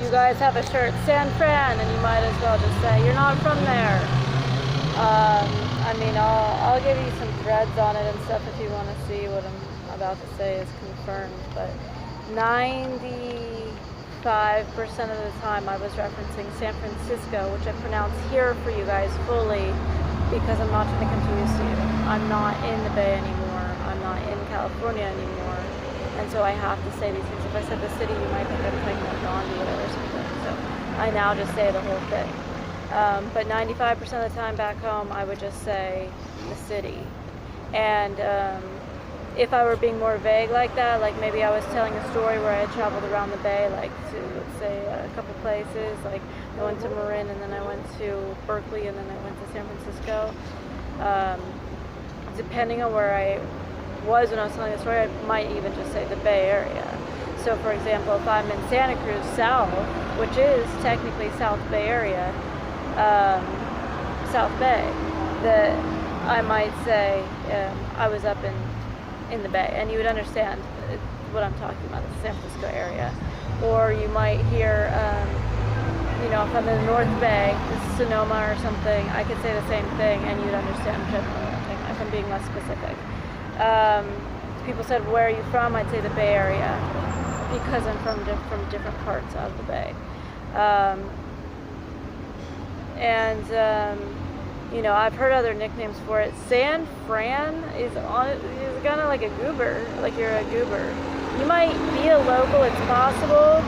you guys have a shirt, San Fran, and you might as well just say you're not from there. I mean, I'll give you some threads on it and stuff if you want to see what I'm about to say is confirmed, but 95% of the time I was referencing San Francisco, which I pronounce here for you guys fully because I'm not trying to confuse you. I'm not in the Bay anymore. I'm not in California anymore. And so I have to say these things. If I said the city, you might think I'm talking about Gandhi or something. So I now just say the whole thing. But 95% of the time back home, I would just say the city. And if I were being more vague like that, like maybe I was telling a story where I had traveled around the Bay, like to, let's say, a couple places, like I went to Marin and then I went to Berkeley and then I went to San Francisco. Depending on where I was when I was telling the story, I might even just say the Bay Area. So for example, if I'm in Santa Cruz South, which is technically South Bay Area, South Bay, that I might say I was up in the Bay, and you would understand what I'm talking about, the San Francisco area. Or you might hear, if I'm in the North Bay, Sonoma or something, I could say the same thing, and you'd understand generally what I'm talking about if I'm being less specific. People said, where are you from? I'd say the Bay Area, because I'm from different parts of the Bay. I've heard other nicknames for it. San Fran is kind of like a goober, like you're a goober. You might be a local, it's possible.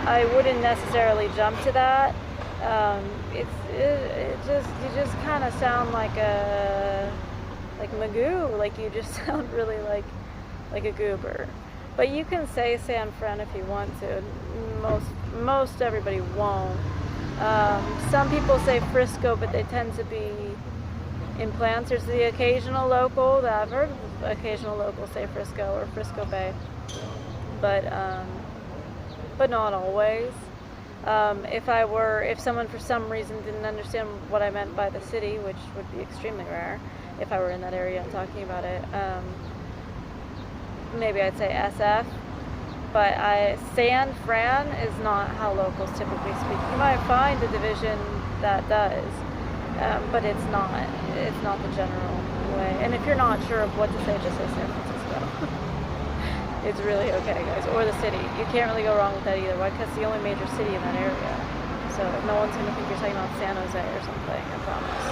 I wouldn't necessarily jump to that. You just kind of sound like Magoo, like you just sound really like a goober. But you can say San Fran if you want to. Most everybody won't. Some people say Frisco, but they tend to be in plants. There's the occasional local that I've heard of occasional locals say Frisco or Frisco Bay, but not always. If someone for some reason didn't understand what I meant by the city, which would be extremely rare, if I were in that area and talking about it, maybe I'd say SF. But San Fran is not how locals typically speak. You might find a division that does, but it's not the general way. And if you're not sure of what to say, just say San Francisco. It's really okay, guys. Or the city. You can't really go wrong with that either. Why? Because it's the only major city in that area. So no one's going to think you're talking about San Jose or something, I promise.